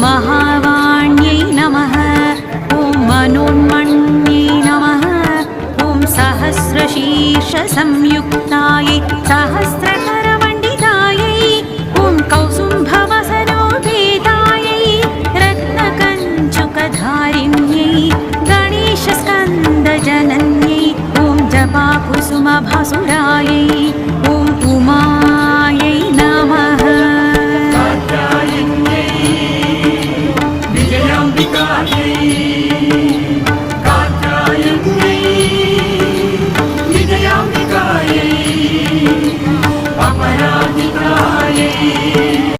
महावाण्यै नमः। ॐ मनोन्मण्यै नमः। ॐ सहस्रशीर्षसंयुक्तायै सहस्रकरमण्डितायै। ॐ कौसुम्भवसनोपेतायै रत्नकञ्चुकधारिण्यै गणेशस्कन्दजनन्यै। ॐ जपाकुसुमभासुरायै। ॐ उमा